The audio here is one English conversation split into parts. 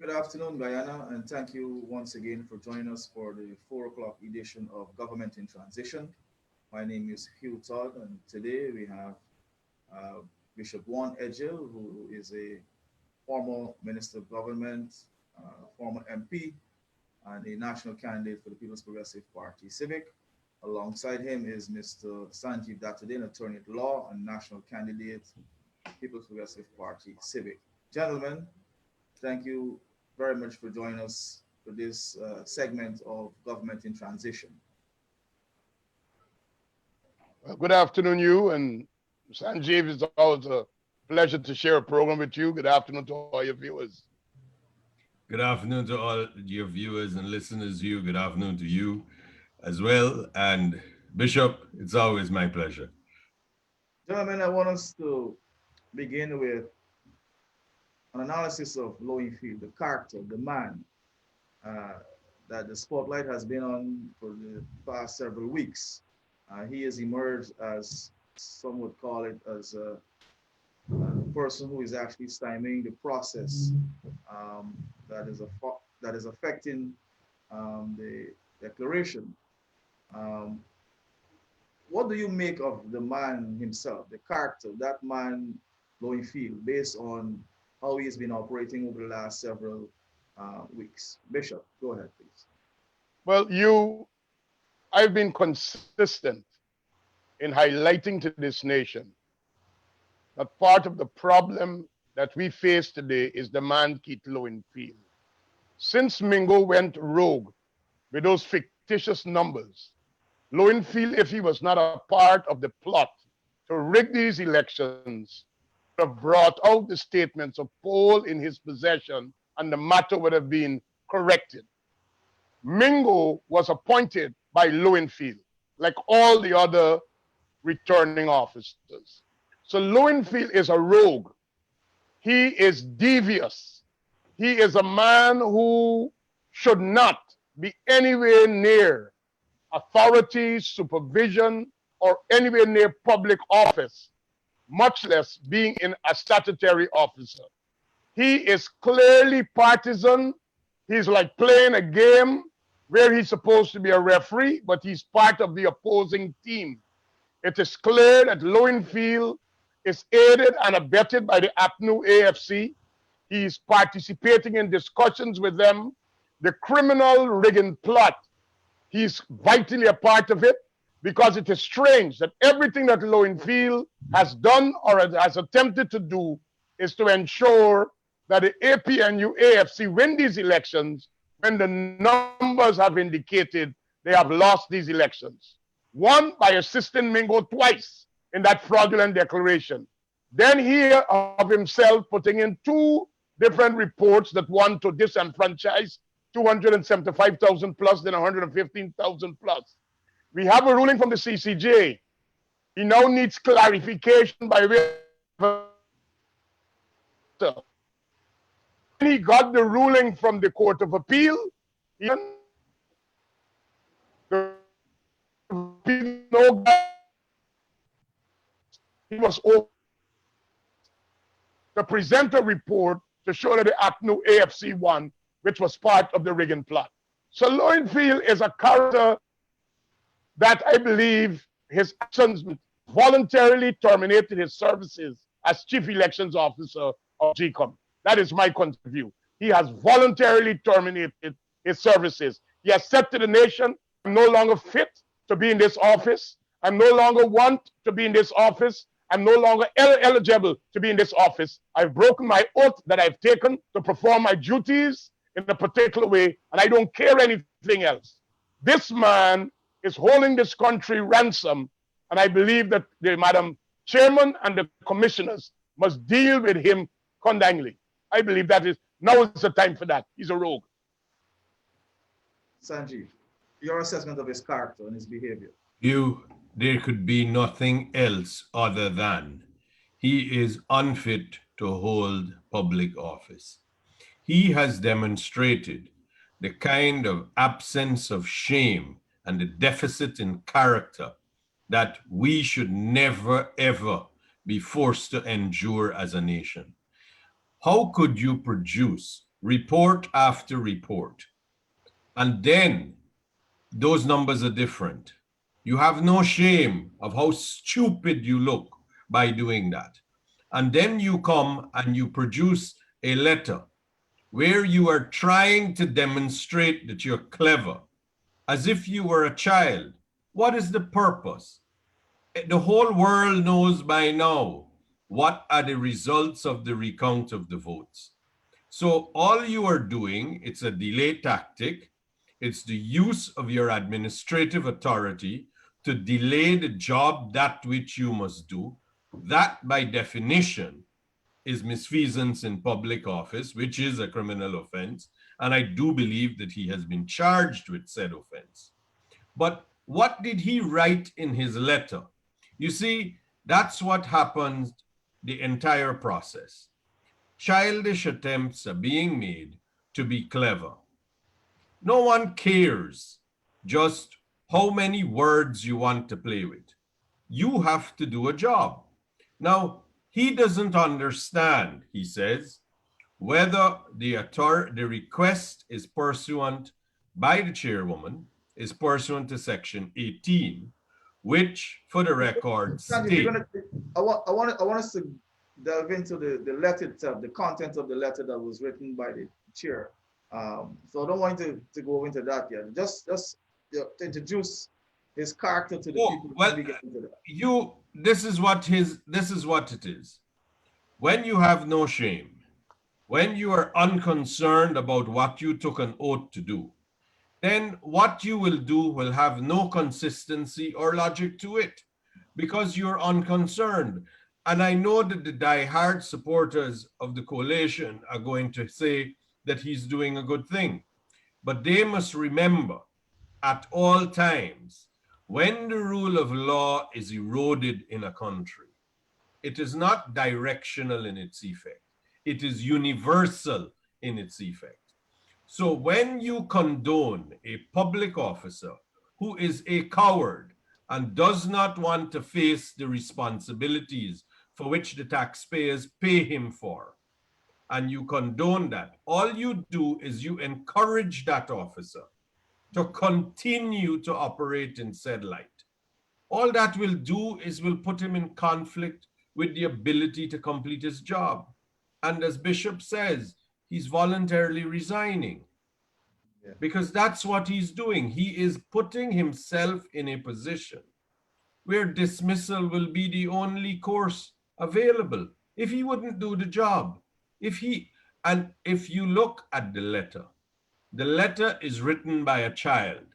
Good afternoon, Guyana, and thank you once again for joining us for the 4 o'clock edition of Government in Transition. My name is Hugh Todd, and today we have uh, Bishop Juan Edghill, who is a former Minister of Government, former MP, and a national candidate for the People's Progressive Party Civic. Alongside him is Mr. Sanjeev Datadin, attorney at law and national candidate, People's Progressive Party Civic. Gentlemen, thank you very much for joining us for this segment of Government in Transition. Well, good afternoon, you and Sanjeev. It's always a pleasure to share a program with you. Good afternoon to all your viewers. Good afternoon to all your viewers and listeners. Good afternoon to you as well. And Bishop, it's always my pleasure. Gentlemen, I want us to begin with an analysis of Lowenfield, the character, the man uh, that the spotlight has been on for the past several weeks. He has emerged as, some would call it, as a person who is actually stymieing the process um, that is affecting the declaration. Um, what do you make of the man himself, the character, that man, Lowenfield, based on how he has been operating over the last several weeks? Bishop, go ahead, please. Well, I've been consistent in highlighting to this nation that part of the problem that we face today is the man Keith Lowenfield. Since Mingo went rogue with those fictitious numbers, Lowenfield, if he was not a part of the plot to rig these elections, would have brought out the statements of poll in his possession and the matter would have been corrected. Mingo was appointed by Lowenfield, like all the other returning officers. So Lowenfield is a rogue. He is devious. He is a man who should not be anywhere near authority, supervision, or anywhere near public office, much less being in a statutory officer. He is clearly partisan. He's like playing a game where he's supposed to be a referee, but he's part of the opposing team. It is clear that Lowenfield is aided and abetted by the APNU AFC. He's participating in discussions with them. The criminal rigging plot, he's vitally a part of it because it is strange that everything that Lowenfield has done or has attempted to do is to ensure that the APNU AFC win these elections when the numbers have indicated they have lost these elections. One, by assisting Mingo twice in that fraudulent declaration. Then he of himself putting in two different reports that want to disenfranchise 275,000 plus, then 115,000 plus. We have a ruling from the CCJ. He now needs clarification by way of he got the ruling from the Court of Appeal. He was over to present a report to show that the APNU AFC won, which was part of the rigging plot. So Lowenfield is a character that I believe his actions voluntarily terminated his services as chief elections officer of GCOM. That is my view. He has voluntarily terminated his services. He has said to the nation, I'm no longer fit to be in this office. I no longer want to be in this office. I'm no longer eligible to be in this office. I've broken my oath that I've taken to perform my duties in a particular way, and I don't care anything else. This man is holding this country ransom, and I believe that the Madam Chairman and the commissioners must deal with him condemningly. I believe that now is the time for that. He's a rogue. Sanjeev, your assessment of his character and his behavior. There could be nothing else other than he is unfit to hold public office. He has demonstrated the kind of absence of shame and the deficit in character that we should never, ever be forced to endure as a nation. How could you produce report after report. And then those numbers are different. You have no shame of how stupid you look by doing that. And then you come and you produce a letter where you are trying to demonstrate that you're clever, as if you were a child. What is the purpose? The whole world knows by now what are the results of the recount of the votes. So all you are doing, it's a delay tactic. It's the use of your administrative authority to delay the job that which you must do. That by definition is misfeasance in public office, which is a criminal offense. And I do believe that he has been charged with said offense. But what did he write in his letter? You see, that's what happens the entire process. Childish attempts are being made to be clever. No one cares just how many words you want to play with. You have to do a job. Now, he doesn't understand, he says, whether the request is pursuant by the chairwoman is pursuant to section 18, which for the record Sanjeev, states. I want us to delve into the letter itself, the content of the letter that was written by the chair. So I don't want to go into that yet. Just to introduce his character to the people. Well, this is what it is. When you have no shame, when you are unconcerned about what you took an oath to do, then what you will do will have no consistency or logic to it because you're unconcerned. And I know that the die-hard supporters of the coalition are going to say that he's doing a good thing. But they must remember at all times, when the rule of law is eroded in a country, it is not directional in its effect. It is universal in its effect. So when you condone a public officer who is a coward and does not want to face the responsibilities for which the taxpayers pay him for, and you condone that, all you do is you encourage that officer to continue to operate in said light. All that will do is will put him in conflict with the ability to complete his job. And as Bishop says, he's voluntarily resigning because that's what he's doing. He is putting himself in a position where dismissal will be the only course available if he wouldn't do the job. If you look at the letter is written by a child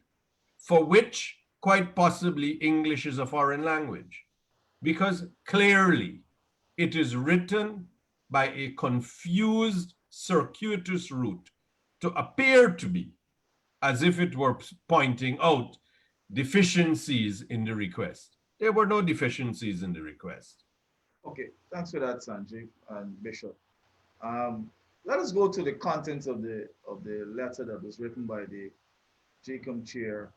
for which quite possibly English is a foreign language, because clearly it is written by a confused, circuitous route to appear to be as if it were pointing out deficiencies in the request. There were no deficiencies in the request. Okay, thanks for that, Sanjeev and Bishop. Let us go to the contents of the letter that was written by the JCOM chair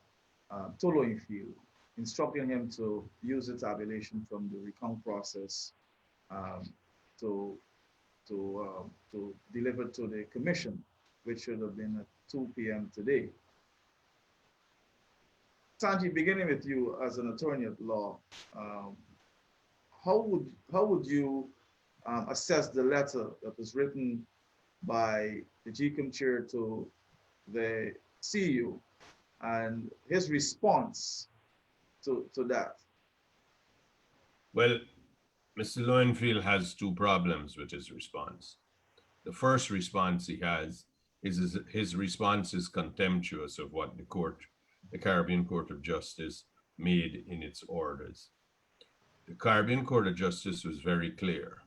to Lowenfield, instructing him to use the tabulation from the recount process to deliver to the commission, which should have been at 2 p.m. today. Sanjeev, beginning with you as an attorney at law, how would you assess the letter that was written by the GCOM chair to the CEO and his response to that? Well, Mr. Lowenfield has two problems with his response. The first response he has is his response is contemptuous of what the Caribbean Court of Justice made in its orders. The Caribbean Court of Justice was very clear.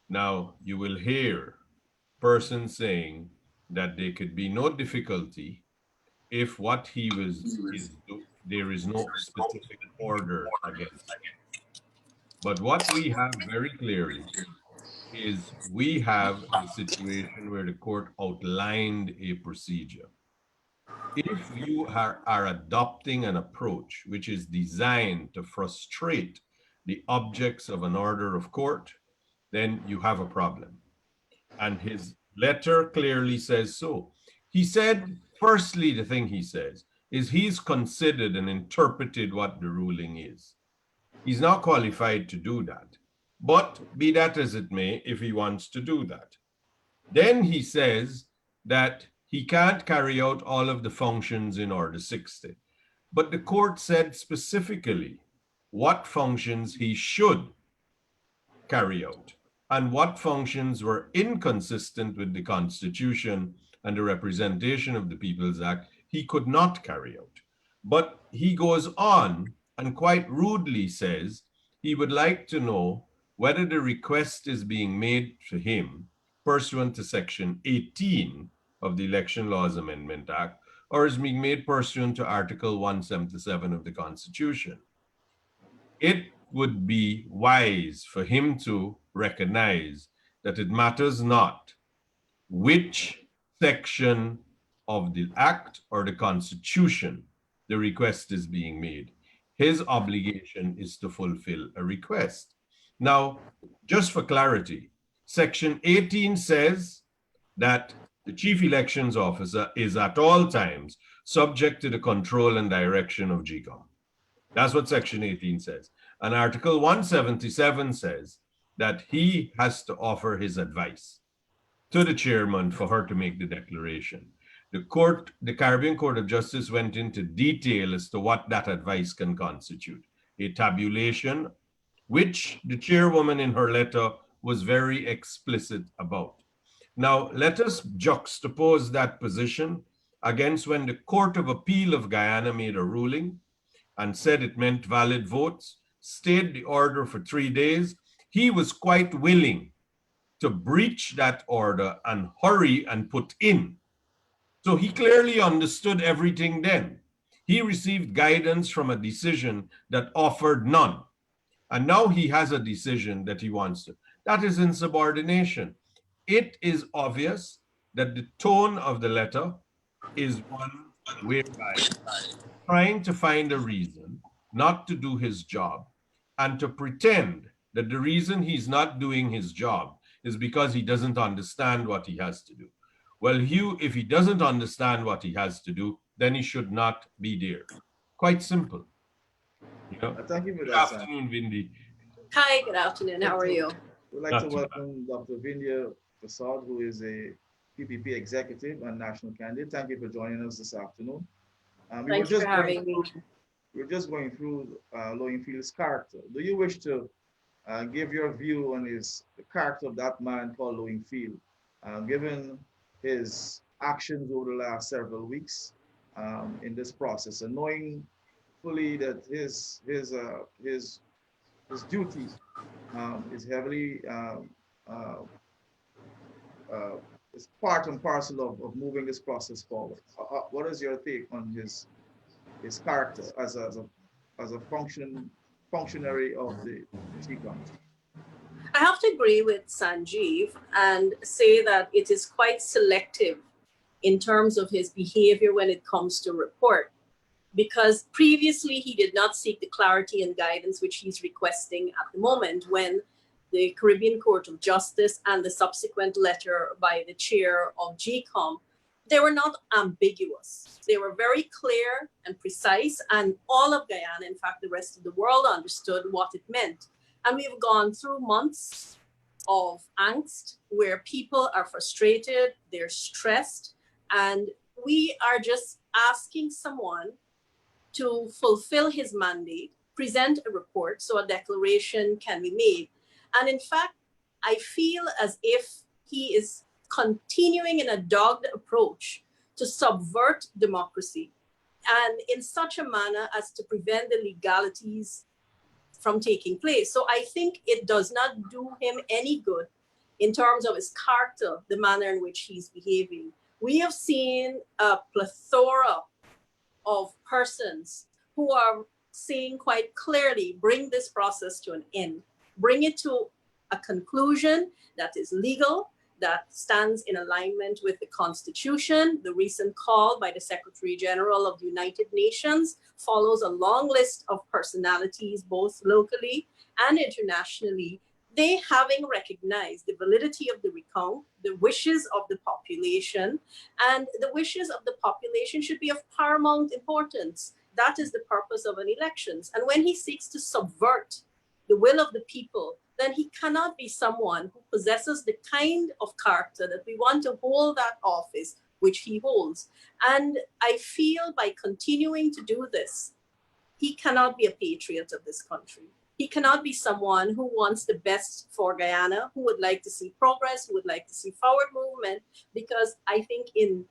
Now, you will hear persons saying that there could be no difficulty if what he there is no specific order against him. But what we have very clearly is we have a situation where the court outlined a procedure. If you are adopting an approach which is designed to frustrate the objects of an order of court, then you have a problem. And letter clearly says so. He said, firstly, the thing he says is he's considered and interpreted what the ruling is. He's not qualified to do that. But be that as it may, if he wants to do that. Then he says that he can't carry out all of the functions in Order 60. But the court said specifically what functions he should carry out and what functions were inconsistent with the Constitution and the Representation of the People's Act he could not carry out. But he goes on and quite rudely says he would like to know whether the request is being made to him pursuant to Section 18 of the Election Laws Amendment Act or is being made pursuant to Article 177 of the Constitution. It would be wise for him to recognize that it matters not which section of the Act or the Constitution the request is being made. His obligation is to fulfill a request. Now, just for clarity, Section 18 says that the Chief Elections Officer is at all times subject to the control and direction of GCOM. That's what Section 18 says. And Article 177 says that he has to offer his advice to the chairman for her to make the declaration. The Caribbean Court of Justice went into detail as to what that advice can constitute. A tabulation, which the chairwoman in her letter was very explicit about. Now, let us juxtapose that position against when the Court of Appeal of Guyana made a ruling and said it meant valid votes, stayed the order for 3 days. He was quite willing to breach that order and hurry and put in. So he clearly understood everything then. He received guidance from a decision that offered none. And now he has a decision that he wants to. That is insubordination. It is obvious that the tone of the letter is one whereby trying to find a reason not to do his job and to pretend that the reason he's not doing his job is because he doesn't understand what he has to do. Well, Hugh, if he doesn't understand what he has to do, then he should not be there. Quite simple. You know? Thank you for Good that, afternoon, Vindhya. Hi, good afternoon. How are you? We'd like to welcome Dr. Vindhya Persaud, who is a PPP executive and national candidate. Thank you for joining us this afternoon. Thanks for having me. We're just going through Lowenfield's character. Do you wish to give your view on the character of that man called Lowenfield, given his actions over the last several weeks in this process, and knowing fully that his duty is heavily is part and parcel of moving this process forward. What is your take on his character as a functionary of the GCOM? I have to agree with Sanjeev and say that it is quite selective in terms of his behavior when it comes to report, because previously he did not seek the clarity and guidance which he's requesting at the moment when the Caribbean Court of Justice and the subsequent letter by the chair of GCOM, they were not ambiguous. They were very clear and precise, and all of Guyana, in fact, the rest of the world understood what it meant. And we've gone through months of angst where people are frustrated, they're stressed, and we are just asking someone to fulfill his mandate, present a report so a declaration can be made. And in fact, I feel as if he is continuing in a dogged approach to subvert democracy, and in such a manner as to prevent the legalities from taking place. So I think it does not do him any good in terms of his character, the manner in which he's behaving. We have seen a plethora of persons who are saying quite clearly, bring this process to an end, bring it to a conclusion that is legal, that stands in alignment with the Constitution. The recent call by the Secretary General of the United Nations follows a long list of personalities, both locally and internationally, they, having recognized the validity of the recount, the wishes of the population, and the wishes of the population should be of paramount importance. That is the purpose of an elections. And when he seeks to subvert the will of the people, then he cannot be someone who possesses the kind of character that we want to hold that office which he holds. And I feel by continuing to do this, he cannot be a patriot of this country. He cannot be someone who wants the best for Guyana, who would like to see progress, who would like to see forward movement, because I think in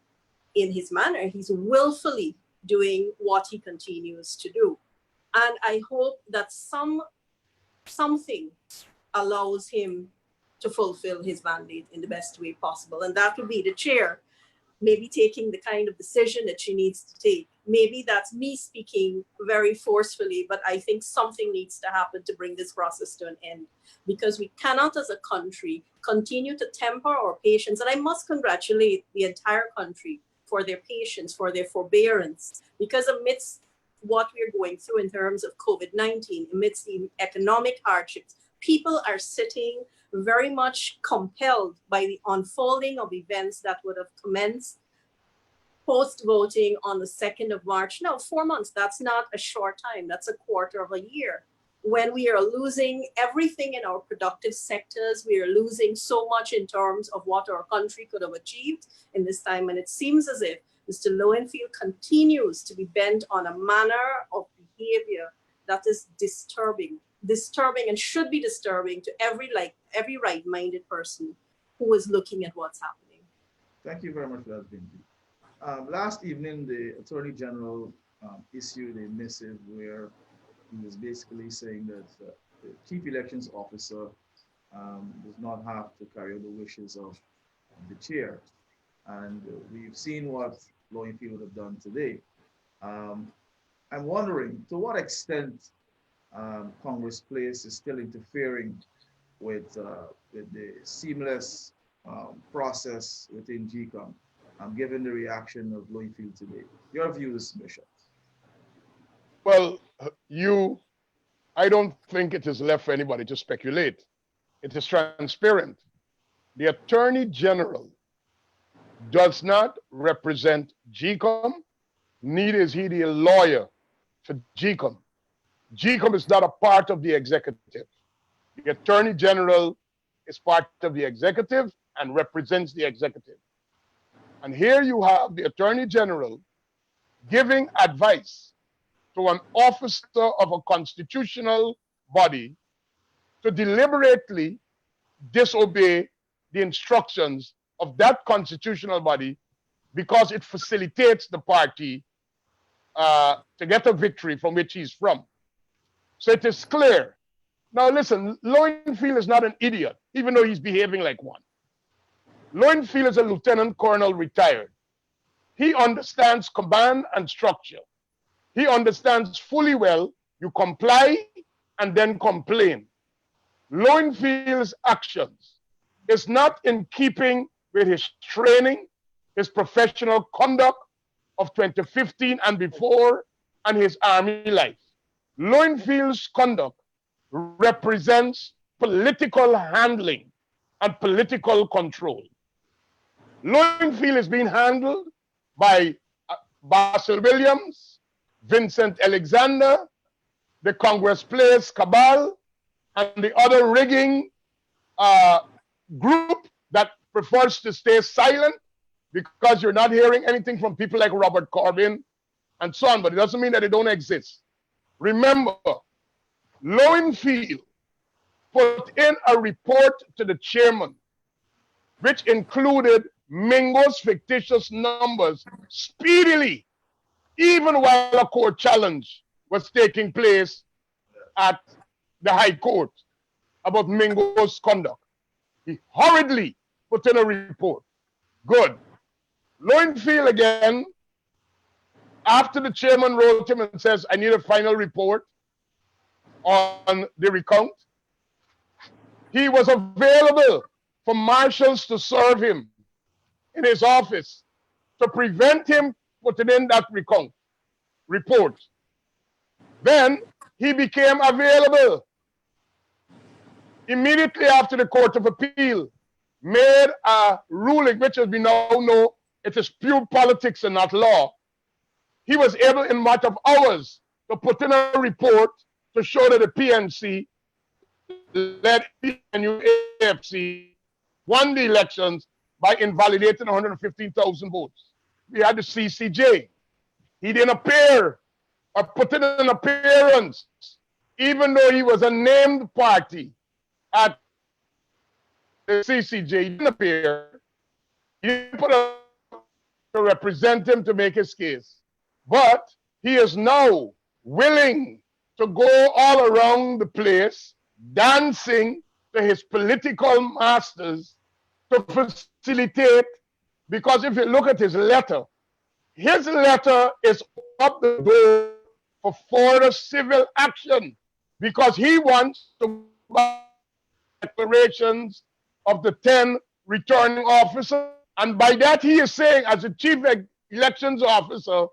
his manner, he's willfully doing what he continues to do. And I hope that something allows him to fulfill his mandate in the best way possible. And that would be the chair maybe taking the kind of decision that she needs to take. Maybe that's me speaking very forcefully, but I think something needs to happen to bring this process to an end, because we cannot as a country continue to temper our patience. And I must congratulate the entire country for their patience, for their forbearance, because amidst what we're going through in terms of COVID-19, amidst the economic hardships, people are sitting very much compelled by the unfolding of events that would have commenced post-voting on the 2nd of March. No, 4 months, that's not a short time. That's a quarter of a year. When we are losing everything in our productive sectors, we are losing so much in terms of what our country could have achieved in this time. And it seems as if Mr. Lowenfield continues to be bent on a manner of behavior that is disturbing and should be disturbing to every right-minded person who is looking at what's happening. Thank you very much for that, Vindhya. Last evening, the Attorney General issued a missive where he was basically saying that the Chief Elections Officer does not have to carry out the wishes of the chair. And we've seen what Lowenfield would have done today. I'm wondering to what extent Congress Place is still interfering with the seamless process within GCOM, given the reaction of Lowenfield today. Your views, Bishop? Well, I don't think it is left for anybody to speculate. It is transparent. The Attorney General does not represent GCOM, neither is he the lawyer for GCOM. GCOM is not a part of the executive. The Attorney General is part of the executive and represents the executive. And here you have the Attorney General giving advice to an officer of a constitutional body to deliberately disobey the instructions of that constitutional body because it facilitates the party to get a victory from which he's from. So it is clear. Now listen, Lowenfield is not an idiot, even though he's behaving like one. Lowenfield is a lieutenant colonel retired. He understands command and structure. He understands fully well you comply and then complain. Lowenfield's actions is not in keeping with his training, his professional conduct of 2015 and before, and his army life. Lowenfield's conduct represents political handling and political control. Lowenfield is being handled by Basil Williams, Vincent Alexander, the Congress Place cabal, and the other rigging group that prefers to stay silent because you're not hearing anything from people like Robert Corbyn and so on, but it doesn't mean that they don't exist. Remember, Lowenfield put in a report to the chairman, which included Mingo's fictitious numbers speedily, even while a court challenge was taking place at the High Court about Mingo's conduct. He hurriedly put in a report. Good. Lowenfield again, after the chairman wrote him and says, I need a final report on the recount, he was available for marshals to serve him in his office to prevent him putting in that report. Then he became available immediately after the Court of Appeal made a ruling, which as we now know, it is pure politics and not law, he was able in a matter of hours to put in a report to show that the PNC led the AFC won the elections by invalidating 115,000 votes. We had the CCJ. He didn't appear or put in an appearance, even though he was a named party at the CCJ. He didn't appear. He didn't put up to represent him to make his case. But he is now willing to go all around the place, dancing to his political masters to facilitate, because if you look at his letter is up the door for further civil action, because he wants to declarations of the 10 returning officers. And by that he is saying, as the chief elections officer,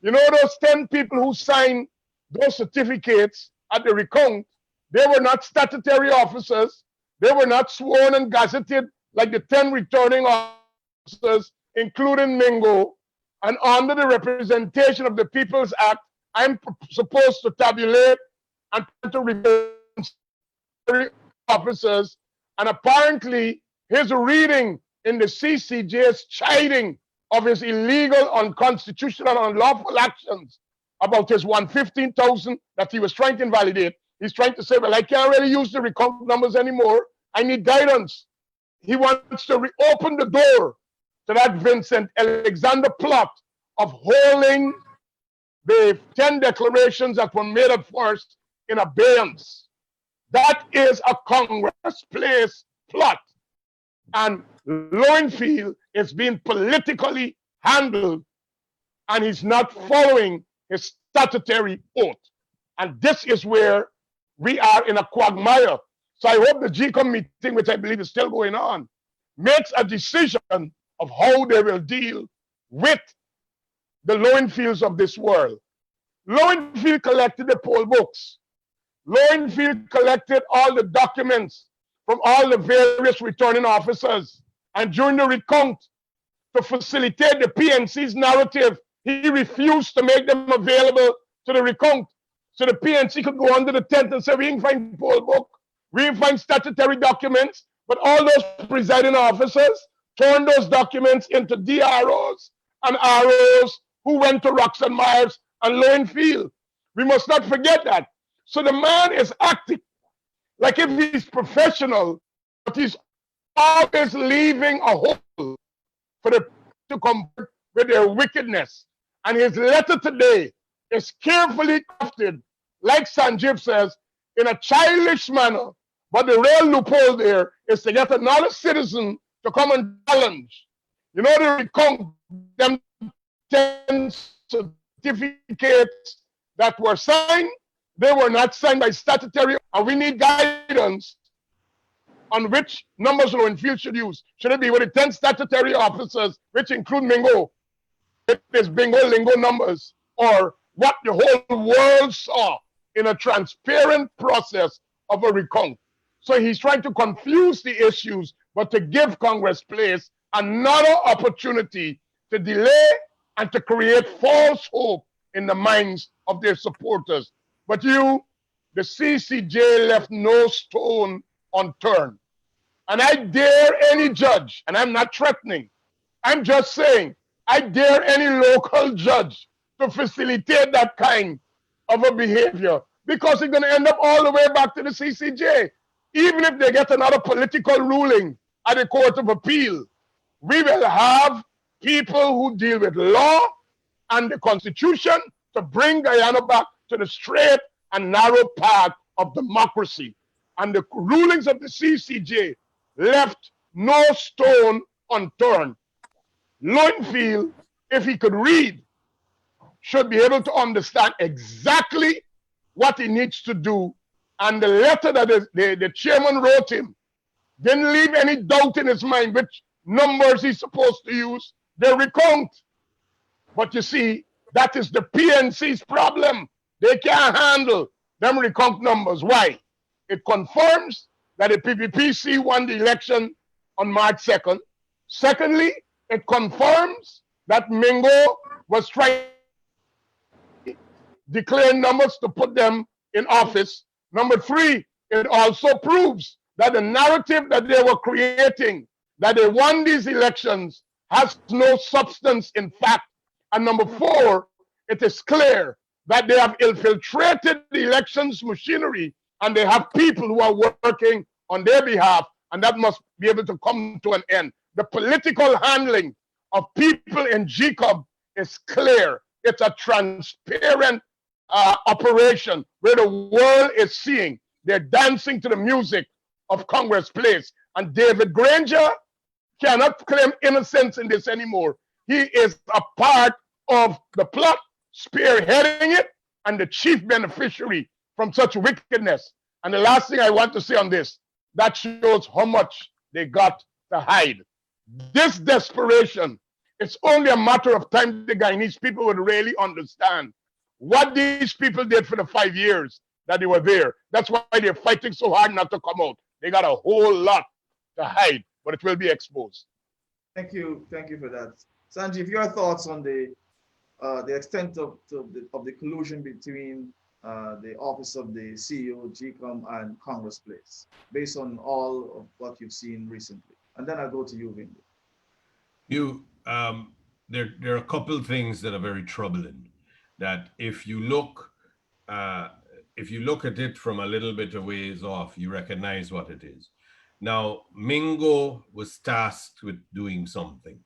you know those 10 people who signed those certificates at the recount, they were not statutory officers. They were not sworn and gazetted like the 10 returning officers, including Mingo. And under the representation of the People's Act, I'm supposed to tabulate and to return officers. And apparently, his reading in the CCJ's chiding of his illegal, unconstitutional, unlawful actions about his 115,000 that he was trying to invalidate. He's trying to say, well, I can't really use the recount numbers anymore. I need guidance. He wants to reopen the door to that Vincent Alexander plot of holding the 10 declarations that were made at first in abeyance. That is a Congress place plot. And Lowenfield is being politically handled, and he's not following his statutory oath. And this is where we are in a quagmire. So I hope the GCOM meeting, which I believe is still going on, makes a decision of how they will deal with the Lowenfields of this world. Lowenfield collected the poll books. Lowenfield collected all the documents from all the various returning officers. And during the recount, to facilitate the PNC's narrative, he refused to make them available to the recount. So the PNC could go under the tent and say, we didn't find poll book, we didn't find statutory documents, but all those presiding officers turned those documents into DROs and ROs who went to Rocks and Myers and Lowenfield. We must not forget that. So the man is acting like if he's professional, but he's always leaving a hole for the to come with their wickedness. And his letter today is carefully crafted, like Sanjeev says, in a childish manner. But the real loophole there is to get another citizen to come and challenge. You know, they recount them 10 certificates that were signed. They were not signed by statutory, and we need guidance on which numbers Lowenfield should use. Should it be with the 10 statutory officers, which include Mingo, it is bingo lingo numbers, or what the whole world saw in a transparent process of a recount? So he's trying to confuse the issues, but to give Congress place another opportunity to delay and to create false hope in the minds of their supporters. But you, the CCJ, left no stone unturned. And I dare any judge, and I'm not threatening, I'm just saying, I dare any local judge to facilitate that kind of a behavior, because it's going to end up all the way back to the CCJ. Even if they get another political ruling at the Court of Appeal, we will have people who deal with law and the Constitution to bring Guyana back to the straight and narrow path of democracy. And the rulings of the CCJ left no stone unturned. Lowenfield, if he could read, should be able to understand exactly what he needs to do. And the letter that the chairman wrote him didn't leave any doubt in his mind which numbers he's supposed to use. They recount. But you see, that is the PNC's problem. They can't handle them recount numbers. Why? It confirms that the PPPC won the election on March 2nd. Secondly, it confirms that Mingo was trying to declare numbers to put them in office. Number three, it also proves that the narrative that they were creating, that they won these elections, has no substance in fact. And number four, it is clear that they have infiltrated the elections machinery and they have people who are working on their behalf, and that must be able to come to an end. The political handling of people in GCOB is clear. It's a transparent operation where the world is seeing. They're dancing to the music of Congress Place. And David Granger cannot claim innocence in this anymore. He is a part of the plot, spearheading it, and the chief beneficiary from such wickedness. And the last thing I want to say on this, that shows how much they got to hide. This desperation, it's only a matter of time the Guyanese people would really understand what these people did for the 5 years that they were there. That's why they're fighting so hard not to come out. They got a whole lot to hide, but it will be exposed. Thank you for that. Sanjeev, your thoughts on the extent of the collusion between the office of the CEO, GCOM, and Congress Place, based on all of what you've seen recently. And then I'll go to you, Vindhya. There are a couple things that are very troubling. That if you look at it from a little bit of ways off, you recognize what it is. Now, Mingo was tasked with doing something.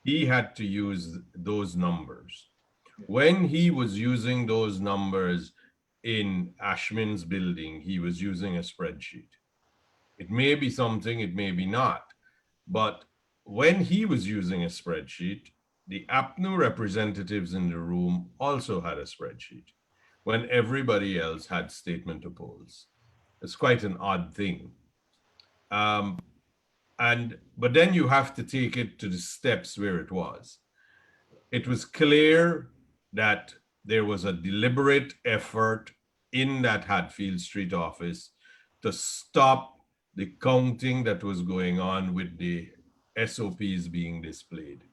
He had to use those numbers. When he was using those numbers in Ashman's building, he was using a spreadsheet. It may be something, it may be not. But when he was using a spreadsheet, the APNU representatives in the room also had a spreadsheet when everybody else had statement of polls. It's quite an odd thing. But then you have to take it to the steps where it was. It was clear that there was a deliberate effort in that Hatfield Street office to stop the counting that was going on with the SOPs being displayed.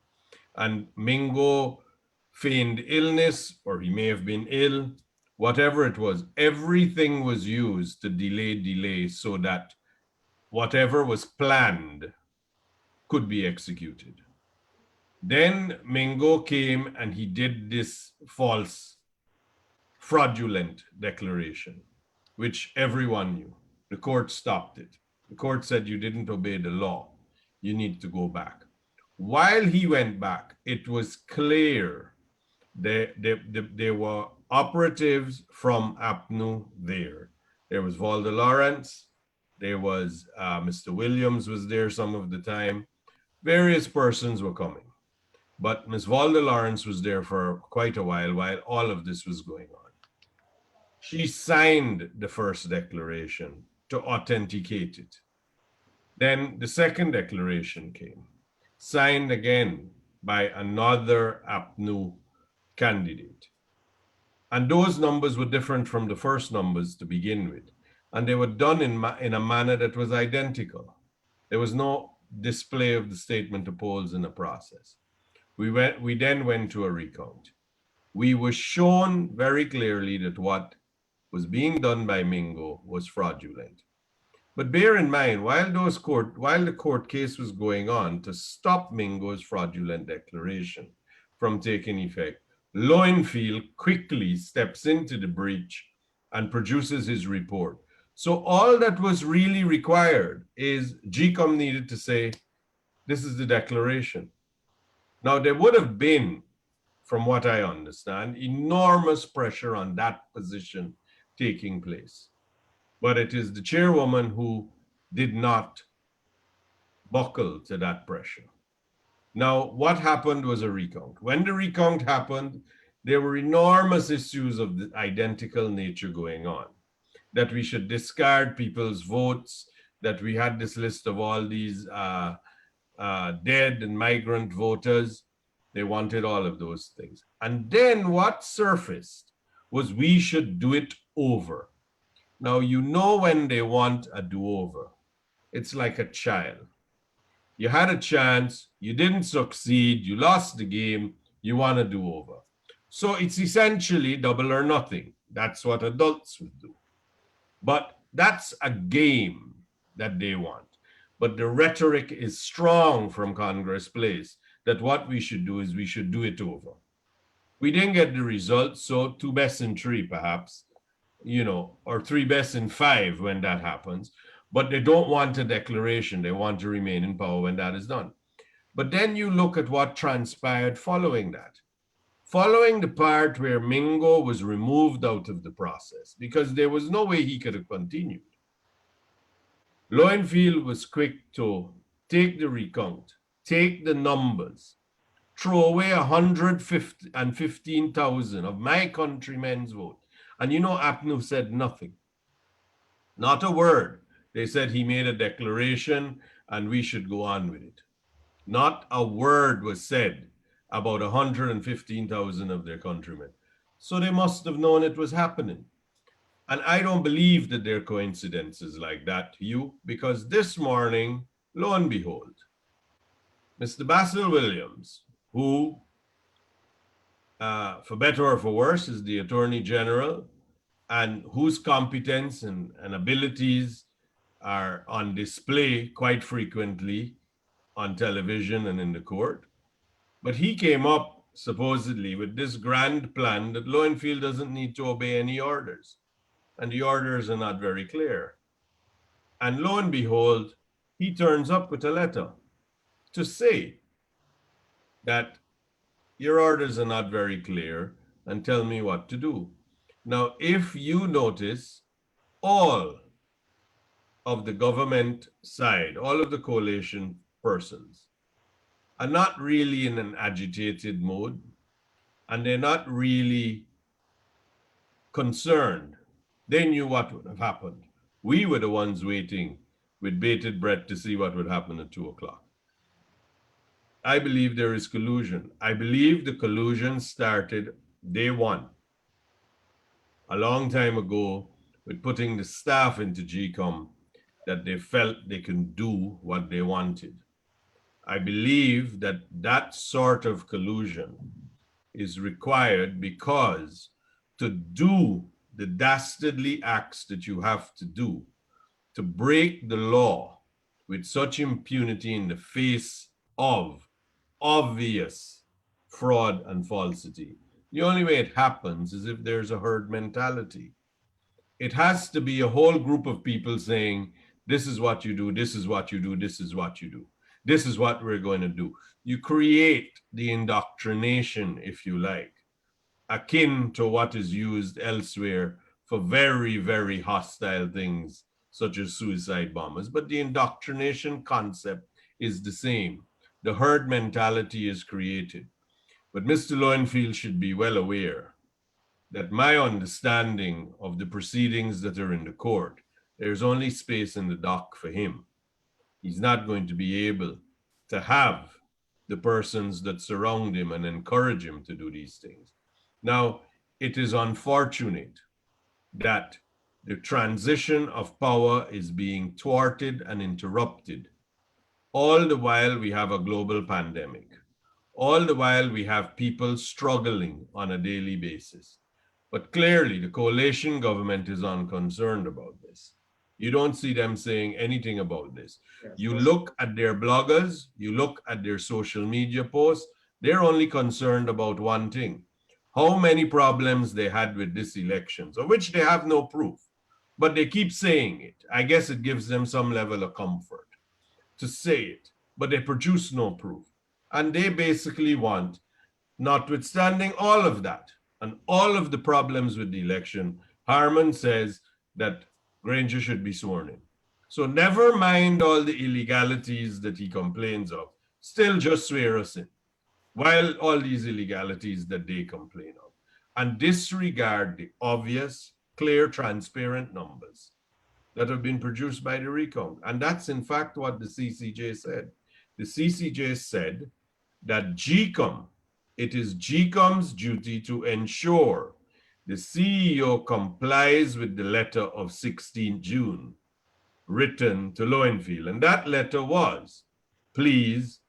And Mingo feigned illness, or he may have been ill, whatever it was, everything was used to delay so that whatever was planned could be executed. Then Mingo came and he did this false, fraudulent declaration, which everyone knew. The court stopped it. The court said, you didn't obey the law. You need to go back. While he went back, it was clear that there were operatives from APNU there. There was Valda Lawrence. There was Mr. Williams was there some of the time. Various persons were coming. But Ms. Valda Lawrence was there for quite a while all of this was going on. She signed the first declaration to authenticate it. Then the second declaration came, signed again by another APNU candidate. And those numbers were different from the first numbers to begin with. And they were done in a manner that was identical. There was no display of the statement of polls in the process. We then went to a recount. We were shown very clearly that what was being done by Mingo was fraudulent. But bear in mind, while the court case was going on to stop Mingo's fraudulent declaration from taking effect, Lowenfield quickly steps into the breach and produces his report. So all that was really required is GCOM needed to say, this is the declaration. Now, there would have been, from what I understand, enormous pressure on that position taking place. But it is the chairwoman who did not buckle to that pressure. Now, what happened was a recount. When the recount happened, there were enormous issues of the identical nature going on. That we should discard people's votes, that we had this list of all these dead and migrant voters. They wanted all of those things. And then what surfaced was we should do it over. Now, you know when they want a do-over. It's like a child. You had a chance, you didn't succeed, you lost the game, you want a do-over. So it's essentially double or nothing. That's what adults would do. But that's a game that they want. But the rhetoric is strong from Congress Place that what we should do is we should do it over. We didn't get the results, so two best in three, perhaps, or three best in five when that happens. But they don't want a declaration. They want to remain in power when that is done. But then you look at what transpired following that. Following the part where Mingo was removed out of the process, because there was no way he could have continued. Lowenfield was quick to take the recount, take the numbers, throw away 115,000 of my countrymen's vote. And APNU said nothing. Not a word. They said he made a declaration and we should go on with it. Not a word was said about 115,000 of their countrymen. So they must have known it was happening. And I don't believe that there are coincidences like that, because this morning, lo and behold, Mr. Basil Williams, who, for better or for worse, is the Attorney General, and whose competence and abilities are on display quite frequently on television and in the court. But he came up supposedly with this grand plan that Lowenfield doesn't need to obey any orders. And the orders are not very clear. And lo and behold, he turns up with a letter to say that your orders are not very clear and tell me what to do. Now, if you notice, all of the government side, all of the coalition persons are not really in an agitated mode, and they're not really concerned. They knew what would have happened. We were the ones waiting with bated breath to see what would happen at 2 o'clock. I believe there is collusion. I believe the collusion started day one, a long time ago, with putting the staff into GCOM, that they felt they can do what they wanted. I believe that that sort of collusion is required because to do the dastardly acts that you have to do, to break the law with such impunity in the face of obvious fraud and falsity, the only way it happens is if there's a herd mentality. It has to be a whole group of people saying, this is what you do, this is what you do, this is what you do. This is what we're going to do. You create the indoctrination, if you like, akin to what is used elsewhere for very, very hostile things, such as suicide bombers. But the indoctrination concept is the same. The herd mentality is created. But Mr. Lowenfield should be well aware that my understanding of the proceedings that are in the court, there's only space in the dock for him. He's not going to be able to have the persons that surround him and encourage him to do these things. Now, it is unfortunate that the transition of power is being thwarted and interrupted. All the while we have a global pandemic. All the while we have people struggling on a daily basis. But clearly the coalition government is unconcerned about this. You don't see them saying anything about this. Yes, You look at their bloggers, you look at their social media posts, they're only concerned about one thing: how many problems they had with this election, of which they have no proof, but they keep saying it. I guess it gives them some level of comfort to say it, but they produce no proof. And they basically want, notwithstanding all of that and all of the problems with the election, Harman says that Granger should be sworn in. So never mind all the illegalities that he complains of, still just swear us in, while all these illegalities that they complain of, and disregard the obvious, clear, transparent numbers that have been produced by the recount. And that's in fact what the CCJ said. The CCJ said that GCOM, it is GCOM's duty to ensure The CEO complies with the letter of 16 June written to Lowenfield. And that letter was, please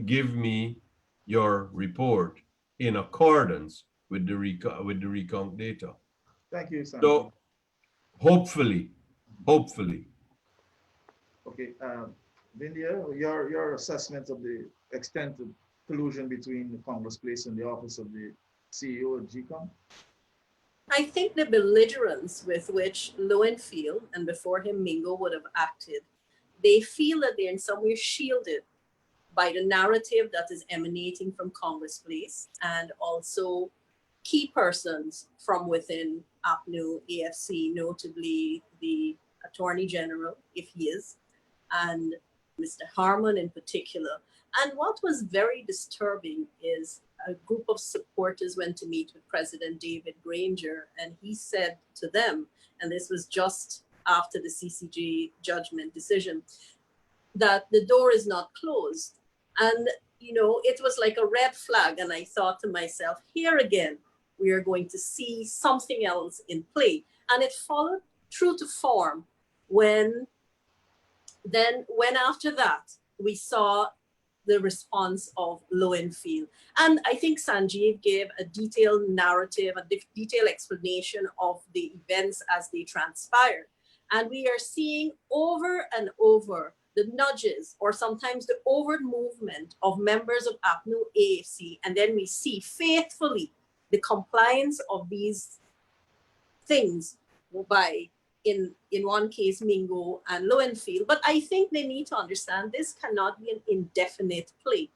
give me your report in accordance with the recount data. Thank you, Sanjeev. So hopefully, Okay, Vindhya, your assessment of the extent of collusion between the Congress Place and the office of the CEO of GCOM? I think the belligerence with which Lowenfield and before him Mingo would have acted, they feel that they're in some way shielded by the narrative that is emanating from Congress Place and also key persons from within APNU, AFC, notably the Attorney General, if he is, and Mr. Harmon in particular. And what was very disturbing is a group of supporters went to meet with President David Granger, and he said to them, and this was just after the CCJ judgment decision, that the door is not closed. And, you know, it was like a red flag. And I thought to myself, here again, we are going to see something else in play. And it followed true to form when after that, we saw the response of Lowenfield. And I think Sanjeev gave a detailed narrative, a detailed explanation of the events as they transpired. And we are seeing over and over the nudges or sometimes the overt movement of members of APNU AFC. And then we see faithfully the compliance of these things by, in one case, Mingo and Lowenfield. But I think they need to understand this cannot be an indefinite play.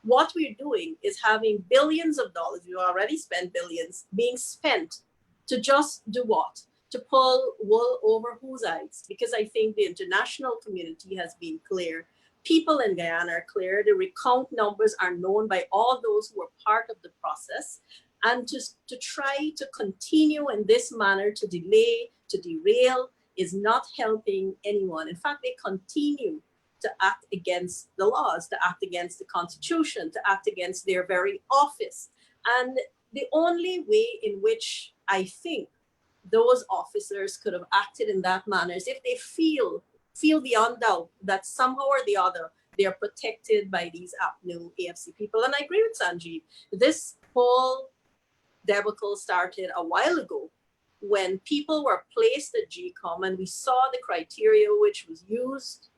What we're doing is having billions of dollars, we already spent billions, being spent to just do what? To pull wool over whose eyes? Because I think the international community has been clear. People in Guyana are clear. The recount numbers are known by all those who are part of the process. And to try to continue in this manner, to delay, to derail, is not helping anyone. In fact, they continue to act against the laws, to act against the Constitution, to act against their very office. And the only way in which I think those officers could have acted in that manner is if they feel beyond doubt that somehow or the other they are protected by these APNU AFC people. And I agree with Sanjeev. This whole debacle started a while ago when people were placed at GCOM and we saw the criteria which was used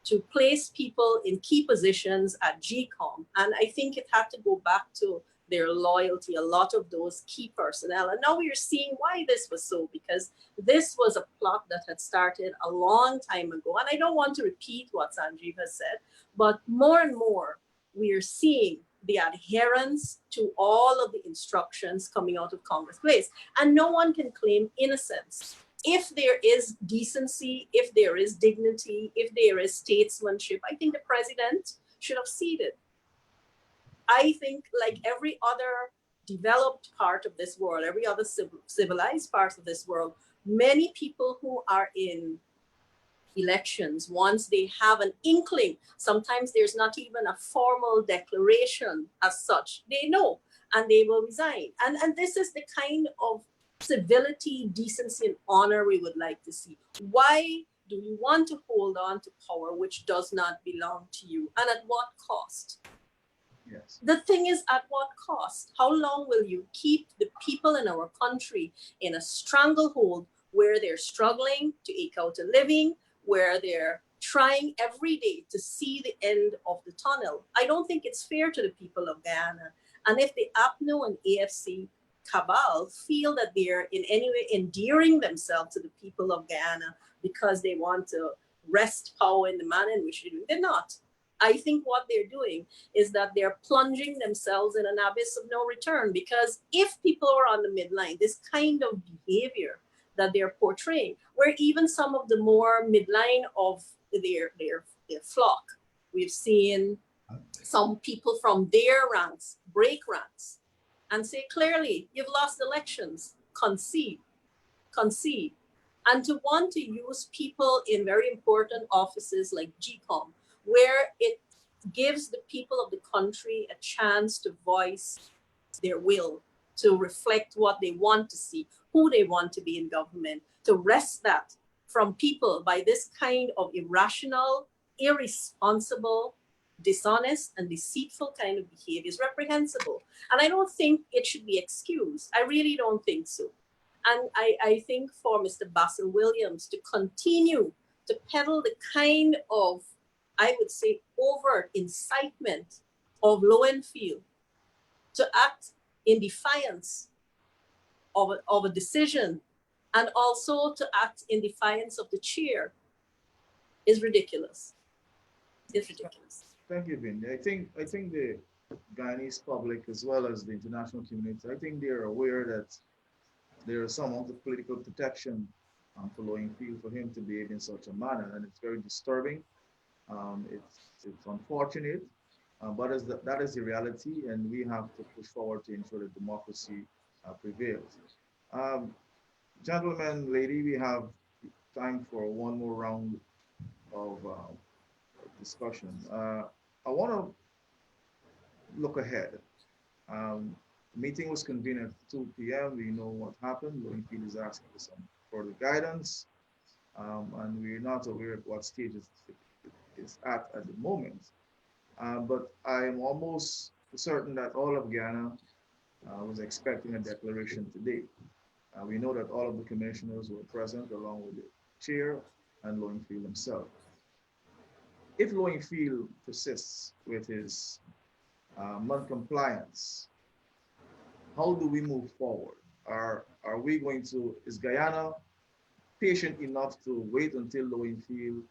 to place people in key positions at GCOM. And I think it had to go back to their loyalty, a lot of those key personnel. And now we are seeing why this was so, because this was a plot that had started a long time ago. And I don't want to repeat what Sanjeev has said, but more and more we are seeing the adherence to all of the instructions coming out of Congress Place. And no one can claim innocence. If there is decency, if there is dignity, if there is statesmanship, I think the president should have ceded. I think like every other developed part of this world, every other civilized part of this world, many people who are in elections, once they have an inkling, sometimes there's not even a formal declaration as such, they know and they will resign. And this is the kind of civility, decency, and honor we would like to see. Why do you want to hold on to power which does not belong to you? And at what cost? Yes. The thing is, at what cost? How long will you keep the people in our country in a stranglehold where they're struggling to eke out a living, where they're trying every day to see the end of the tunnel? I don't think it's fair to the people of Guyana. And if the APNU and AFC cabal feel that they're in any way endearing themselves to the people of Guyana because they want to wrest power in the manner in which they do, they're not. I think what they're doing is that they're plunging themselves in an abyss of no return, because if people are on the midline, this kind of behavior that they're portraying, where even some of the more midline of their flock, we've seen some people from their ranks break ranks and say clearly, you've lost elections, concede. And to want to use people in very important offices like GCOM, where it gives the people of the country a chance to voice their will, to reflect what they want to see, who they want to be in government, to wrest that from people by this kind of irrational, irresponsible, dishonest, and deceitful kind of behavior is reprehensible. And I don't think it should be excused. I really don't think so. And I think for Mr. Basil Williams to continue to peddle the kind of, I would say, overt incitement of Lowenfield to act in defiance of a decision, and also to act in defiance of the chair, is ridiculous. It's ridiculous. Thank you, Vindhya. I think the Guyanese public, as well as the international community, I think they're aware that there is some amount of political protection for Lowenfield for him to behave in such a manner, and it's very disturbing. It's unfortunate, but that is the reality, and we have to push forward to ensure that democracy prevails. Gentlemen, lady, we have time for one more round of discussion. I want to look ahead. The meeting was convened at 2 p.m. We know what happened. Lowenfield is asking for some further guidance, and we're not aware of what stage is at the moment. But I am almost certain that all of Guyana was expecting a declaration today. We know that all of the commissioners were present along with the chair and Lowenfield himself. If Lowenfield persists with his non-compliance, how do we move forward? Are we going to, is Guyana patient enough to wait until Lowenfield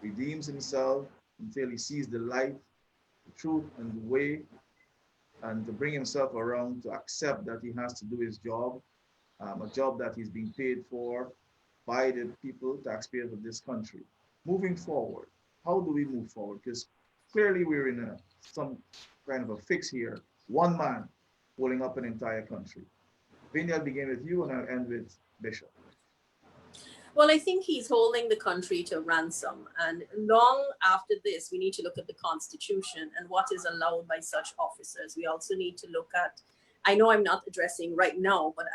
redeems himself, until he sees the light, the truth, and the way, and to bring himself around to accept that he has to do his job, a job that he's being paid for by the people, taxpayers of this country? Moving forward, how do we move forward? Because clearly we're in some kind of a fix here. One man holding up an entire country. Vindhya, I'll begin with you and I'll end with Bishop. Well, I think he's holding the country to ransom. And long after this, we need to look at the Constitution and what is allowed by such officers. We also need to look at, I know I'm not addressing right now, but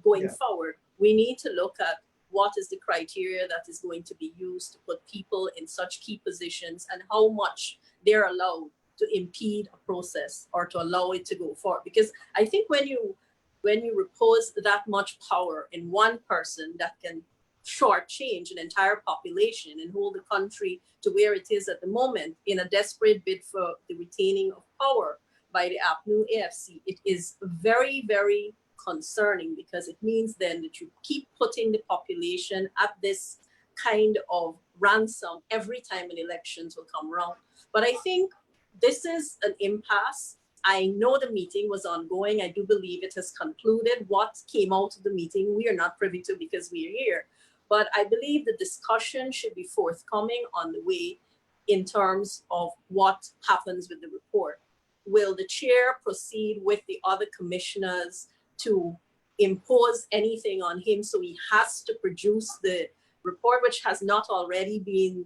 going forward, we need to look at what is the criteria that is going to be used to put people in such key positions and how much they're allowed to impede a process or to allow it to go forward. Because I think when you repose that much power in one person that can shortchange an entire population and hold the country to where it is at the moment in a desperate bid for the retaining of power by the APNU AFC, it is very, very concerning, because it means then that you keep putting the population at this kind of ransom every time an elections will come around. But I think this is an impasse. I know the meeting was ongoing. I do believe it has concluded. What came out of the meeting, we are not privy to because we are here. But I believe the discussion should be forthcoming on the way in terms of what happens with the report. Will the chair proceed with the other commissioners to impose anything on him so he has to produce the report, which has not already been,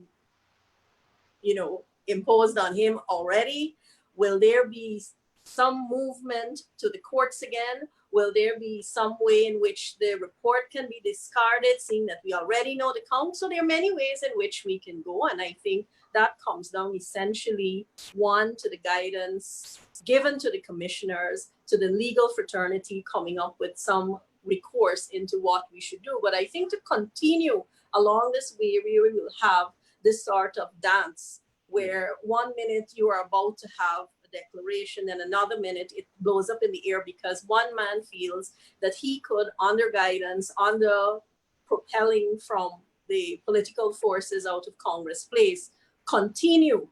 imposed on him already? Will there be some movement to the courts again? Will there be some way in which the report can be discarded, seeing that we already know the count? So there are many ways in which we can go. And I think that comes down essentially, one, to the guidance given to the commissioners, to the legal fraternity coming up with some recourse into what we should do. But I think to continue along this way, we will have this sort of dance where 1 minute you are about to have a declaration and another minute it blows up in the air because one man feels that he could, under guidance, under propelling from the political forces out of Congress place, continue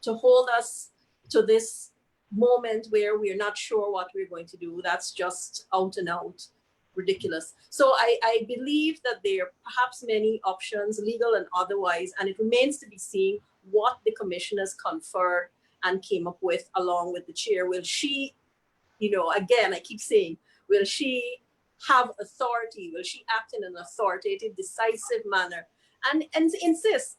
to hold us to this moment where we're not sure what we're going to do. That's just out and out ridiculous. So I believe that there are perhaps many options, legal and otherwise, and it remains to be seen what the commissioners conferred and came up with along with the chair. Will she, again, I keep saying, will she have authority? Will she act in an authoritative, decisive manner and insist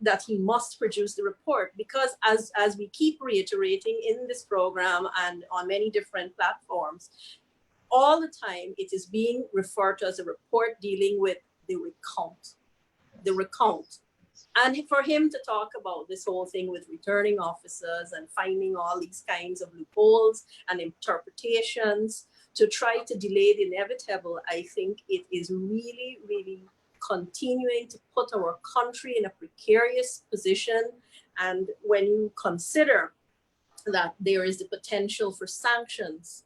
that he must produce the report, because as we keep reiterating in this program and on many different platforms, all the time it is being referred to as a report dealing with the recount. And for him to talk about this whole thing with returning officers and finding all these kinds of loopholes and interpretations to try to delay the inevitable, I think it is really, really continuing to put our country in a precarious position. And when you consider that there is the potential for sanctions,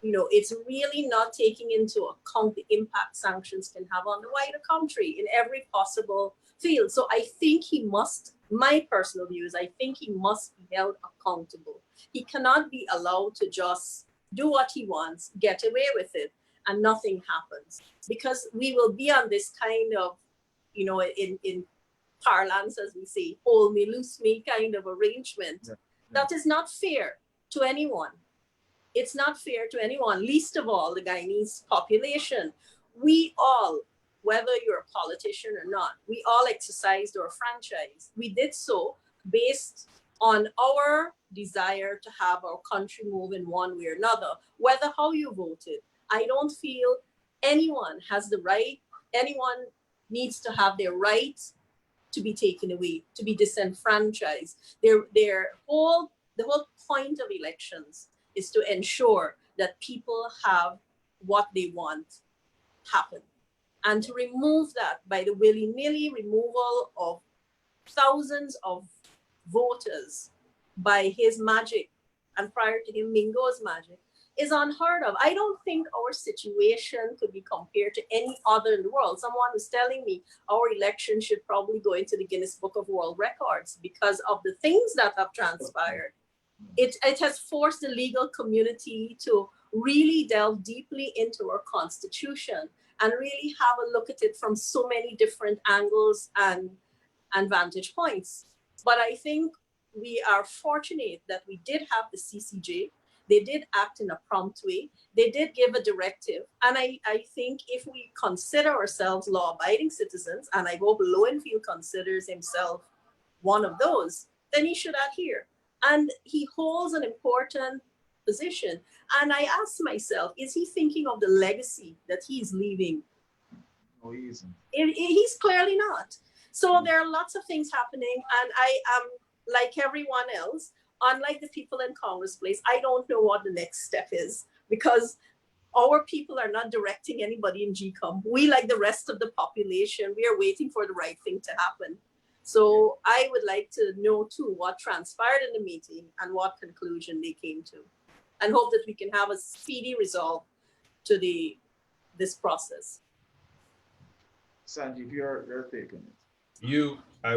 it's really not taking into account the impact sanctions can have on the wider country in every possible field. So I think he must, my personal view is, I think he must be held accountable. He cannot be allowed to just do what he wants, get away with it, and nothing happens. Because we will be on this kind of, in parlance, as we say, hold me, loose me kind of arrangement. That is not fair to anyone. It's not fair to anyone, least of all the Guyanese population. We all, whether you're a politician or not, we all exercised our franchise. We did so based on our desire to have our country move in one way or another, whether how you voted. I don't feel anyone has the right, anyone needs to have their rights to be taken away, to be disenfranchised. The whole point of elections is to ensure that people have what they want happen. And to remove that by the willy-nilly removal of thousands of voters by his magic, and prior to him, Mingo's magic, is unheard of. I don't think our situation could be compared to any other in the world. Someone was telling me our election should probably go into the Guinness Book of World Records because of the things that have transpired. It has forced the legal community to really delve deeply into our constitution and really have a look at it from so many different angles and vantage points. But I think we are fortunate that we did have the CCJ. They did act in a prompt way. They did give a directive. And I think if we consider ourselves law-abiding citizens, and I hope Lowenfield considers himself one of those, then he should adhere. And he holds an important position. And I ask myself, is he thinking of the legacy that he's leaving? No, he isn't. He's clearly not. So there are lots of things happening. And I am, like everyone else, unlike the people in Congress Place, I don't know what the next step is, because our people are not directing anybody in GCOM. We, like the rest of the population, we are waiting for the right thing to happen. So I would like to know too what transpired in the meeting and what conclusion they came to, and hope that we can have a speedy resolve to this process. Sanjeev, you're taking it. I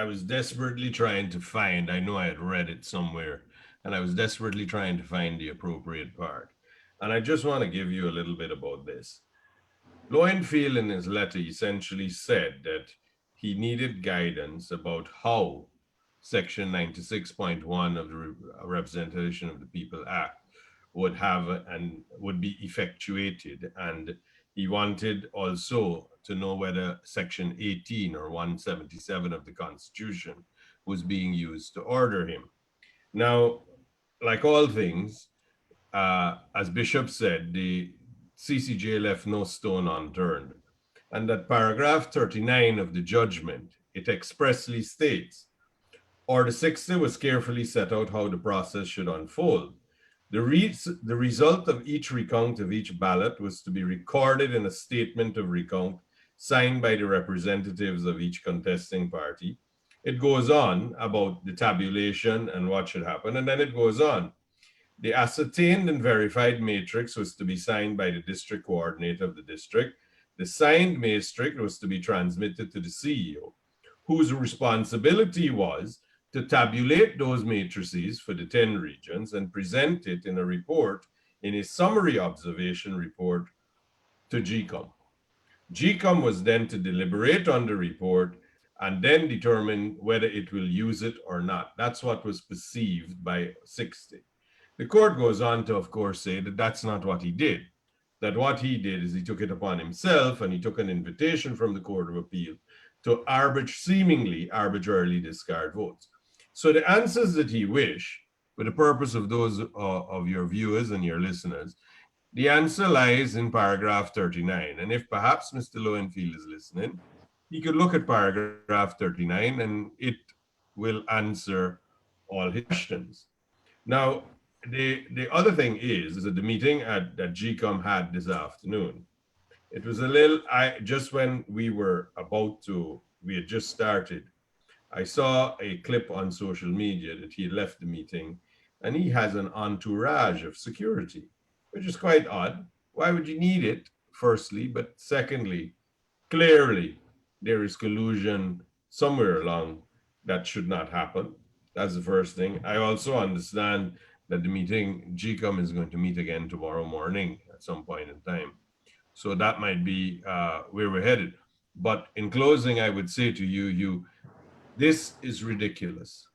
was desperately trying to find, I know I had read it somewhere, and I was desperately trying to find the appropriate part. And I just want to give you a little bit about this. Lowenfield in his letter essentially said that he needed guidance about how Section 96.1 of the Representation of the People Act would have and would be effectuated. And he wanted also to know whether Section 18 or 177 of the Constitution was being used to order him. Now, like all things, as Bishop said, the CCJ left no stone unturned. And that paragraph 39 of the judgment, it expressly states, Order 60 was carefully set out how the process should unfold. The result of each recount of each ballot was to be recorded in a statement of recount signed by the representatives of each contesting party. It goes on about the tabulation and what should happen, and then it goes on. The ascertained and verified matrix was to be signed by the district coordinator of the district. The signed matrix was to be transmitted to the CEO, whose responsibility was to tabulate those matrices for the 10 regions and present it in a report, in a summary observation report to GCOM. GCOM was then to deliberate on the report and then determine whether it will use it or not. That's what was perceived by 60. The court goes on to, of course, say that that's not what he did. That what he did is he took it upon himself and he took an invitation from the Court of Appeal to seemingly arbitrarily discard votes. So the answers that he wish, for the purpose of those of your viewers and your listeners, the answer lies in paragraph 39. And if perhaps Mr. Lowenfield is listening, he could look at paragraph 39 and it will answer all his questions. Now, the other thing is that the meeting that GCOM had this afternoon, it was a little, just when we had just started, I saw a clip on social media that he had left the meeting and he has an entourage of security, which is quite odd. Why would you need it, firstly? But secondly, clearly there is collusion somewhere along that should not happen. That's the first thing. I also understand that the meeting, GCOM is going to meet again tomorrow morning at some point in time. So that might be where we're headed. But in closing, I would say to you, this is ridiculous.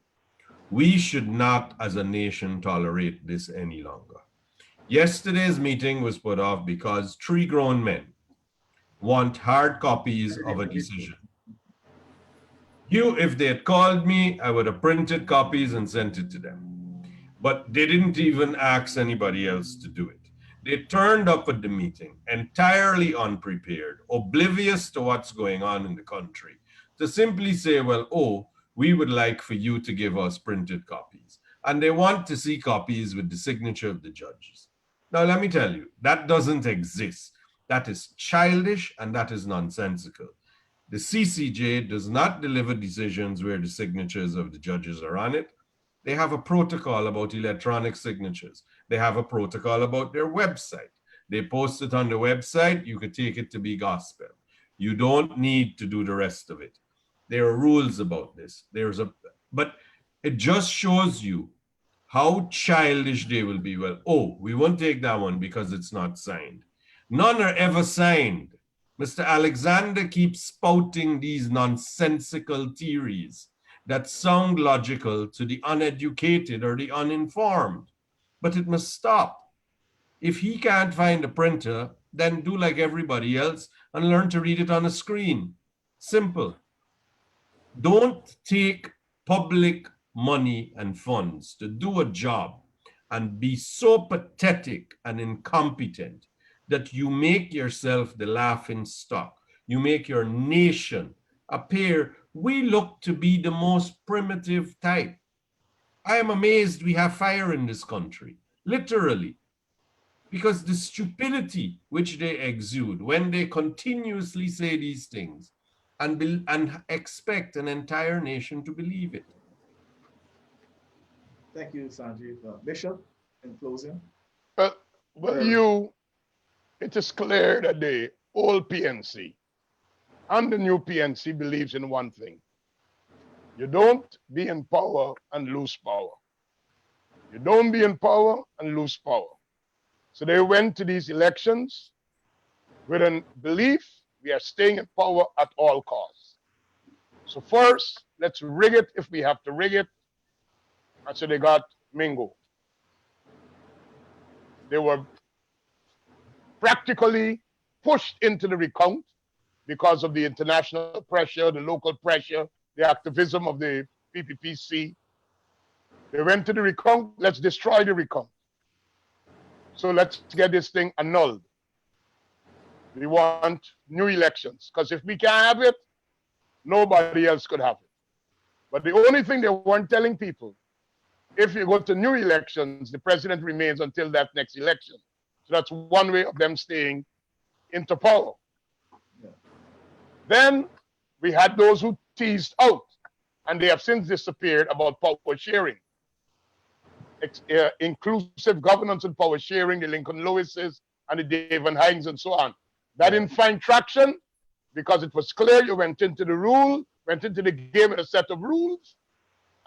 We should not, as a nation, tolerate this any longer. Yesterday's meeting was put off because 3 grown men want hard copies of a decision. If they had called me, I would have printed copies and sent it to them. But they didn't even ask anybody else to do it. They turned up at the meeting entirely unprepared, oblivious to what's going on in the country, to simply say, well, we would like for you to give us printed copies. And they want to see copies with the signature of the judges. Now, let me tell you, that doesn't exist. That is childish and that is nonsensical. The CCJ does not deliver decisions where the signatures of the judges are on it. They have a protocol about electronic signatures. They have a protocol about their website. They post it on the website. You could take it to be gospel. You don't need to do the rest of it. There are rules about this. But it just shows you how childish they will be. Well, we won't take that one because it's not signed. None are ever signed. Mr. Alexander keeps spouting these nonsensical theories that sound logical to the uneducated or the uninformed. But it must stop. If he can't find a printer, then do like everybody else and learn to read it on a screen. Simple. Don't take public money and funds to do a job and be so pathetic and incompetent that you make yourself the laughing stock. You make your nation appear, we look to be the most primitive type. I am amazed we have fire in this country, literally, because the stupidity which they exude when they continuously say these things and expect an entire nation to believe it. Thank you, Sanjeev. Bishop, in closing. It is clear that the old PNC and the new PNC believes in one thing. You don't be in power and lose power. You don't be in power and lose power. So they went to these elections with a belief we are staying in power at all costs. So first, let's rig it if we have to rig it. And so they got Mingo. They were practically pushed into the recount because of the international pressure, the local pressure, the activism of the PPPC. They went to the recount, let's destroy the recount. So let's get this thing annulled. We want new elections, because if we can't have it, nobody else could have it. But the only thing they weren't telling people, if you go to new elections, the president remains until that next election. So that's one way of them staying into power. Yeah. Then we had those who teased out, and they have since disappeared, about power sharing. Inclusive governance and power sharing, the Lincoln Lewises and the David Hines and so on. That didn't find traction because it was clear you went into the game with a set of rules,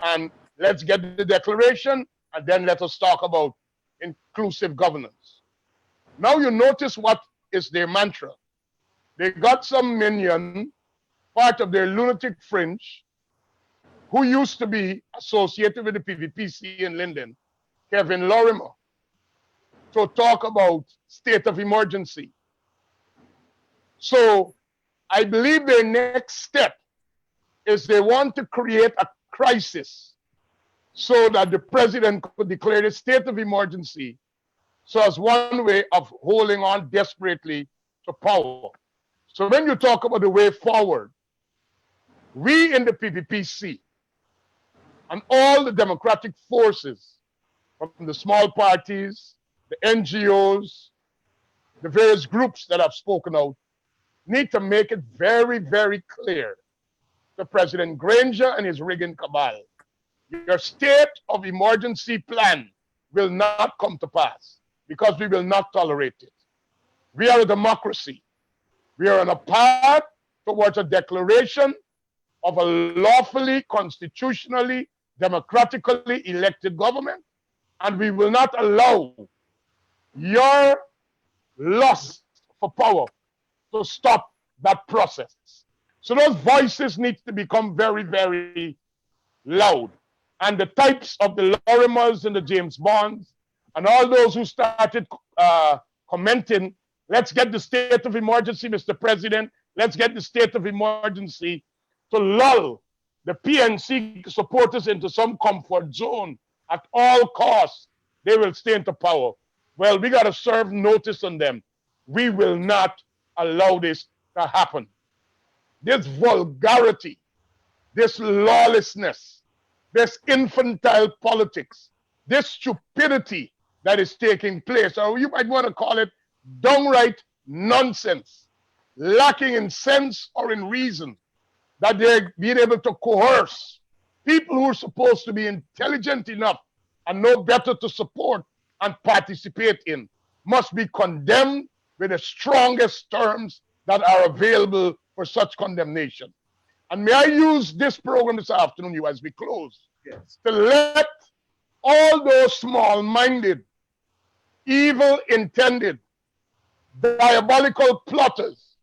and let's get the declaration, and then let us talk about inclusive governance. Now you notice what is their mantra. They got some minion, part of their lunatic fringe, who used to be associated with the PVPC in Linden, Kevin Lorimer, to talk about state of emergency. So I believe their next step is they want to create a crisis so that the president could declare a state of emergency, so as one way of holding on desperately to power. So when you talk about the way forward, we in the PPPC and all the democratic forces from the small parties, the NGOs, the various groups that I've spoken out, need to make it very, very clear to President Granger and his rigging cabal, your state of emergency plan will not come to pass because we will not tolerate it. We are a democracy. We are on a path towards a declaration of a lawfully, constitutionally, democratically elected government, and we will not allow your lust for power to stop that process. So those voices need to become very, very loud. And the types of the Lorimers and the James Bonds and all those who started commenting, let's get the state of emergency, Mr. President, let's get the state of emergency, to lull the PNC supporters into some comfort zone at all costs. They will stay into power. Well, we got to serve notice on them. We will not allow this to happen. This vulgarity, this lawlessness, this infantile politics, this stupidity that is taking place, or you might want to call it downright nonsense, lacking in sense or in reason, that they're being able to coerce people who are supposed to be intelligent enough and know better to support and participate in, must be condemned with the strongest terms that are available for such condemnation. And may I use this program this afternoon, you, as we close, Yes. to let all those small-minded, evil-intended, diabolical plotters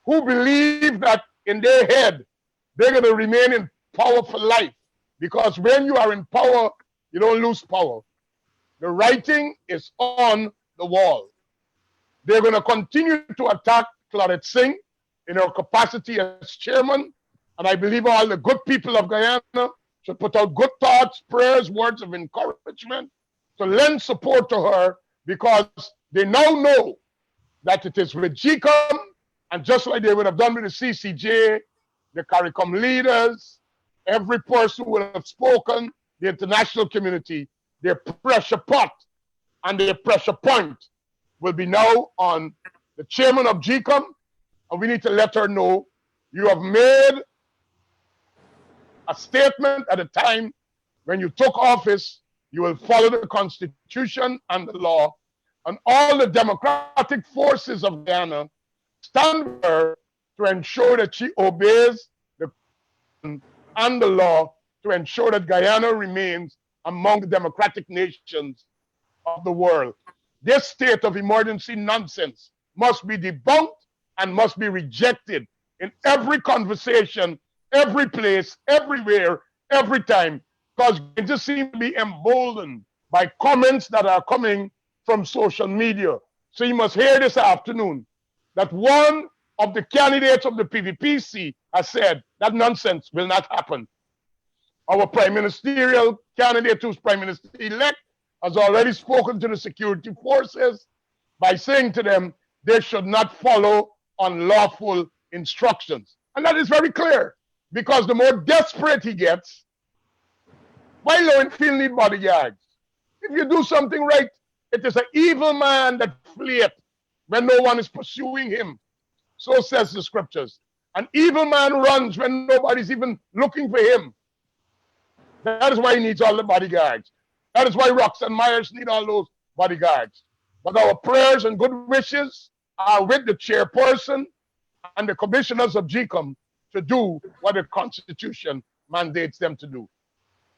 who believe that in their head they're going to remain in power for life, because when you are in power, you don't lose power. The writing is on the wall. They're going to continue to attack Claudette Singh in her capacity as chairman, and I believe all the good people of Guyana should put out good thoughts, prayers, words of encouragement to lend support to her, because they now know that it is with GCOM, and just like they would have done with the CCJ, the CARICOM leaders, every person who would have spoken, the international community, their pressure pot and their pressure point will be now on the chairman of GCOM, and we need to let her know you have made a statement at a time when you took office, you will follow the Constitution and the law, and all the democratic forces of Guyana stand with her to ensure that she obeys the Constitution and the law, to ensure that Guyana remains among the democratic nations of the world. This state of emergency nonsense must be debunked and must be rejected in every conversation, every place, everywhere, every time, because it just seems to be emboldened by comments that are coming from social media. So you must hear this afternoon that one of the candidates of the PVPC has said that nonsense will not happen. Our prime ministerial candidate, who's prime minister-elect, has already spoken to the security forces by saying to them they should not follow unlawful instructions. And that is very clear, because the more desperate he gets, why Lowenfield need bodyguards? If you do something right, it is an evil man that fleeth when no one is pursuing him. So says the scriptures. An evil man runs when nobody's even looking for him. That is why he needs all the bodyguards. That is why Roxanne Myers need all those bodyguards. But our prayers and good wishes are with the chairperson and the commissioners of GCOM to do what the Constitution mandates them to do.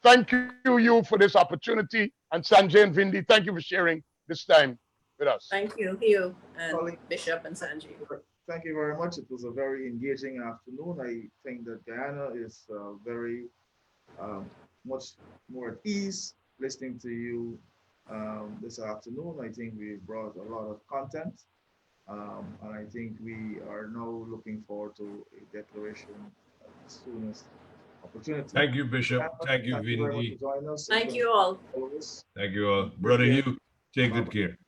Thank you for this opportunity. And Sanjay and Vindhya, thank you for sharing this time with us. Thank you, Hugh and Colin. Bishop and Sanjeev. Thank you very much. It was a very engaging afternoon. I think that Guyana is very much more at ease listening to you this afternoon. I think we brought a lot of content, and I think we are now looking forward to a declaration soonest opportunity. Thank you, Bishop. Thank you, Thank you very much for Vindhi. joining us. Thank you all. Thank you all. Brother Hugh, take good care.